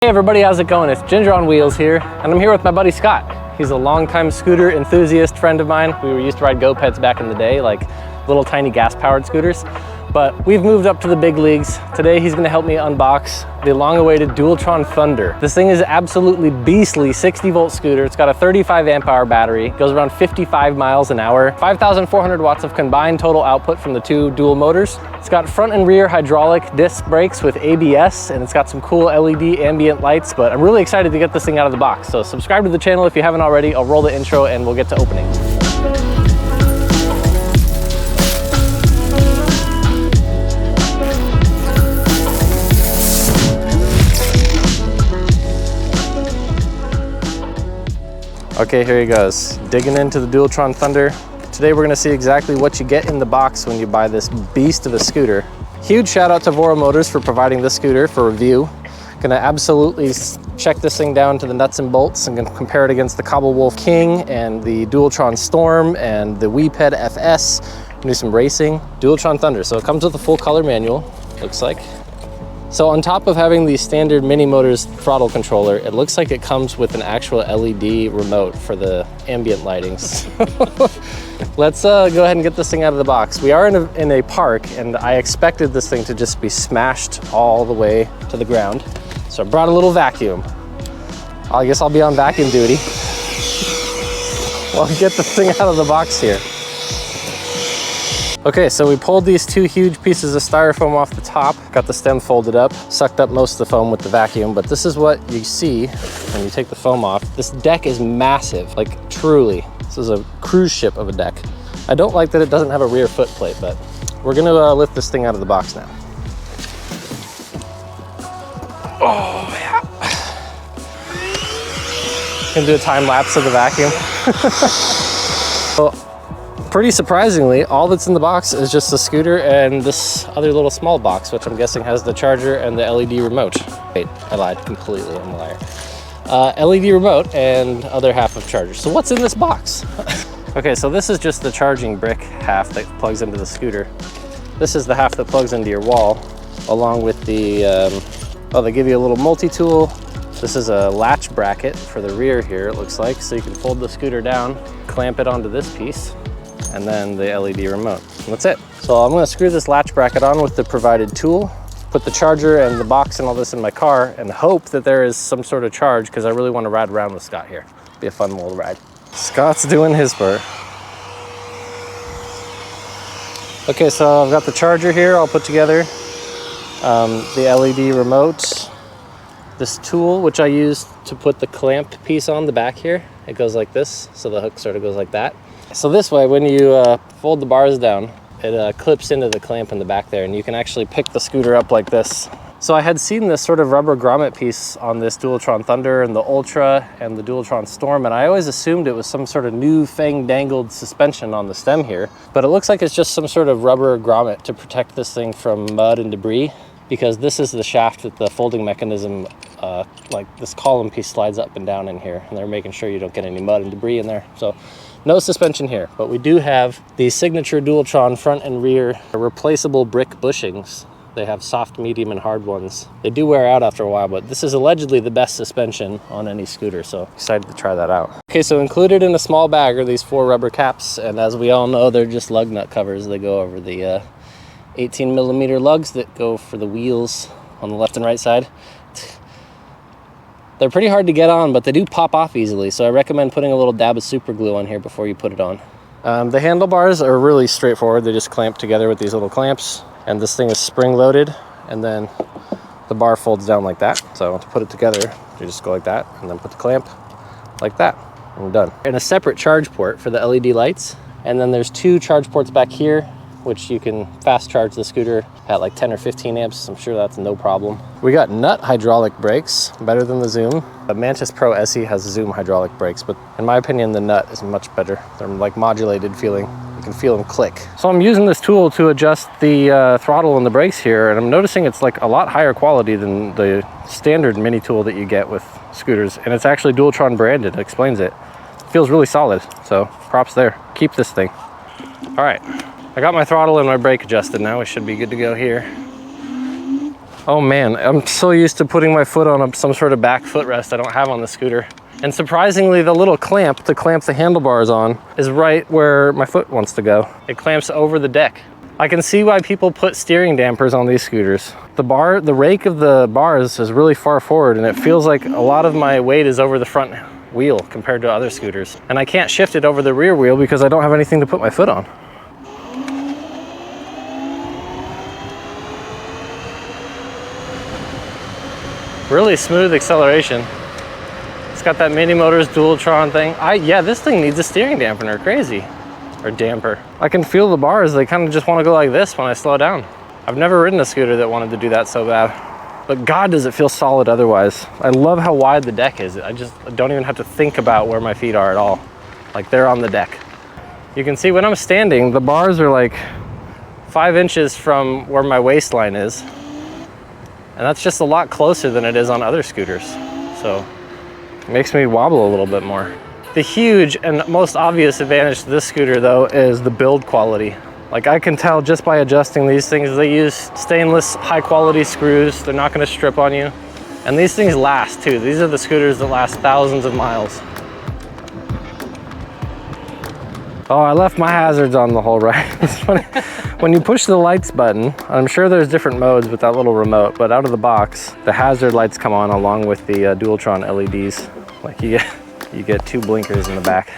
Hey everybody, how's it going? It's Ginger on Wheels here, and I'm here with my buddy Scott. He's a longtime scooter enthusiast friend of mine. We used to ride go-peds back in the day, like little tiny gas-powered scooters. But we've moved up to the big leagues. Today he's gonna help me unbox the long-awaited Dualtron Thunder. This thing is absolutely beastly 60-volt scooter. It's got a 35 amp hour battery, goes around 55 miles an hour, 5,400 watts of combined total output from the two dual motors. It's got front and rear hydraulic disc brakes with ABS, and it's got some cool LED ambient lights, but I'm really excited to get this thing out of the box. So subscribe to the channel if you haven't already. I'll roll the intro and we'll get to opening. Okay, here he goes. Digging into the Dualtron Thunder. Today we're gonna see exactly what you get in the box when you buy this beast of a scooter. Huge shout out to Vora Motors for providing this scooter for review. Gonna absolutely check this thing down to the nuts and bolts and gonna compare it against the Cobble Wolf King and the Dualtron Storm and the Weeped FS. Do some racing. Dualtron Thunder. So it comes with a full color manual, looks like. So on top of having the standard Mini Motors throttle controller, it looks like it comes with an actual LED remote for the ambient lighting. Let's go ahead and get this thing out of the box. We are in a park, and I expected this thing to just be smashed all the way to the ground. So I brought a little vacuum. I guess I'll be on vacuum duty. I'll get the thing out of the box here. Okay, so we pulled these two huge pieces of styrofoam off the top, got the stem folded up, sucked up most of the foam with the vacuum, but this is what you see when you take the foam off. This deck is massive, like truly. This is a cruise ship of a deck. I don't like that it doesn't have a rear foot plate, but we're gonna lift this thing out of the box now. Oh, yeah. Gonna do a time lapse of the vacuum. Well, pretty surprisingly, all that's in the box is just the scooter and this other little small box, which I'm guessing has the charger and the LED remote. Wait, I lied completely, I'm a liar. LED remote and other half of charger. So what's in this box? Okay, so this is just the charging brick half that plugs into the scooter. This is the half that plugs into your wall, along with the, oh, they give you a little multi-tool. This is a latch bracket for the rear here, it looks like. So you can fold the scooter down, clamp it onto this piece, and then the LED remote. And that's it. So I'm gonna screw this latch bracket on with the provided tool, put the charger and the box and all this in my car, and hope that there is some sort of charge, because I really want to ride around with Scott here. Be a fun little ride. Scott's doing his part. Okay, so I've got the charger here all put together, the LED remote, this tool, which I use to put the clamp piece on the back here. It goes like this, so the hook sort of goes like that. So this way, when you fold the bars down, it clips into the clamp in the back there, and you can actually pick the scooter up like this. So I had seen this sort of rubber grommet piece on this Dualtron Thunder and the Ultra and the Dualtron Storm, and I always assumed it was some sort of new fang-dangled suspension on the stem here, but it looks like it's just some sort of rubber grommet to protect this thing from mud and debris, because this is the shaft with the folding mechanism, like this column piece slides up and down in here, and they're making sure you don't get any mud and debris in there. So no suspension here, but we do have the signature Dualtron front and rear replaceable brick bushings. They have soft, medium, and hard ones. They do wear out after a while, but this is allegedly the best suspension on any scooter, so excited to try that out. Okay, so included in a small bag are these 4 rubber caps, and as we all know, they're just lug nut covers. They go over the 18mm lugs that go for the wheels on the left and right side. They're pretty hard to get on, but they do pop off easily, so I recommend putting a little dab of super glue on here before you put it on. The handlebars are really straightforward. They just clamp together with these little clamps, and this thing is spring-loaded, and then the bar folds down like that. So to put it together, you just go like that, and then put the clamp like that, and we're done. And a separate charge port for the LED lights, and then there's 2 charge ports back here, which you can fast charge the scooter at like 10 or 15 amps. I'm sure that's no problem. We got nut hydraulic brakes, better than the Zoom. The Mantis Pro SE has Zoom hydraulic brakes, but in my opinion, the nut is much better. They're like modulated feeling. You can feel them click. So I'm using this tool to adjust the throttle and the brakes here, and I'm noticing it's like a lot higher quality than the standard mini tool that you get with scooters, and it's actually Dualtron branded. It explains it. It feels really solid, so props there. Keep this thing. All right. I got my throttle and my brake adjusted now. We should be good to go here. Oh man, I'm so used to putting my foot on some sort of back footrest I don't have on the scooter. And surprisingly, the little clamp to clamp the handlebars on is right where my foot wants to go. It clamps over the deck. I can see why people put steering dampers on these scooters. The rake of the bars is really far forward, and it feels like a lot of my weight is over the front wheel compared to other scooters. And I can't shift it over the rear wheel because I don't have anything to put my foot on. Really smooth acceleration. It's got that Mini Motors Dualtron thing. Yeah, this thing needs a steering dampener, crazy. Or damper. I can feel the bars, they kind of just want to go like this when I slow down. I've never ridden a scooter that wanted to do that so bad. But God, does it feel solid otherwise. I love how wide the deck is. I just don't even have to think about where my feet are at all. Like they're on the deck. You can see when I'm standing, the bars are like 5 inches from where my waistline is. And that's just a lot closer than it is on other scooters. So it makes me wobble a little bit more. The huge and most obvious advantage to this scooter though is the build quality. Like I can tell just by adjusting these things, they use stainless high quality screws. They're not gonna strip on you. And these things last too. These are the scooters that last thousands of miles. Oh, I left my hazards on the whole ride. It's funny. When you push the lights button, I'm sure there's different modes with that little remote, but out of the box, the hazard lights come on along with the Dualtron LEDs. Like you get 2 blinkers in the back.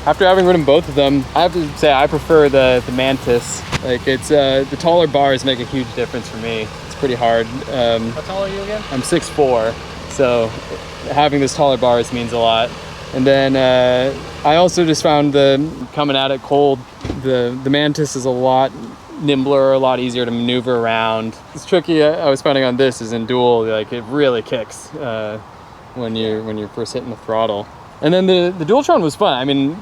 After having ridden both of them, I have to say I prefer the Mantis. Like it's the taller bars make a huge difference for me. It's pretty hard. How tall are you again? I'm 6'4", so having this taller bars means a lot. And then I also just found coming at it cold, the Mantis is a lot nimbler, a lot easier to maneuver around. It's tricky. I was finding on this is in dual, like it really kicks when you're first hitting the throttle. And then the Dualtron was fun. I mean,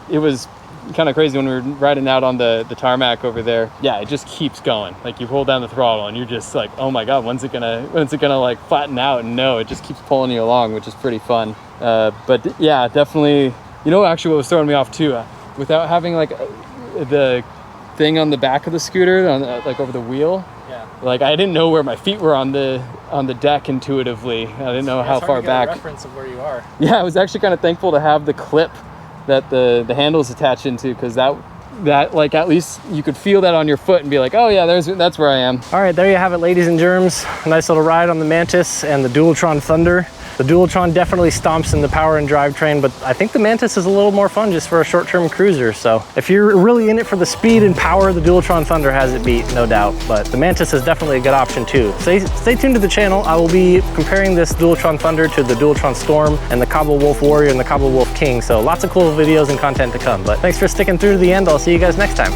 it was kind of crazy when we were riding out on the tarmac over there. Yeah, it just keeps going. Like you hold down the throttle and you're just like, oh my God, when's it gonna like flatten out? And no, it just keeps pulling you along, which is pretty fun. But yeah, definitely, you know, actually what was throwing me off too, without having like the thing on the back of the scooter, like over the wheel. Yeah. Like I didn't know where my feet were on the deck intuitively. I didn't know how far back. It's hard to get a reference of where you are. Yeah, I was actually kind of thankful to have the clip that the handles attach into, because that like at least you could feel that on your foot and be like, oh yeah, that's where I am. All right, there you have it, ladies and germs. A nice little ride on the Mantis and the Dualtron Thunder. The Dualtron definitely stomps in the power and drivetrain, but I think the Mantis is a little more fun just for a short-term cruiser. So if you're really in it for the speed and power, the Dualtron Thunder has it beat, no doubt. But the Mantis is definitely a good option too. Stay tuned to the channel. I will be comparing this Dualtron Thunder to the Dualtron Storm and the Cabo Wolf Warrior and the Cabo Wolf King. So lots of cool videos and content to come. But thanks for sticking through to the end. I'll see you guys next time.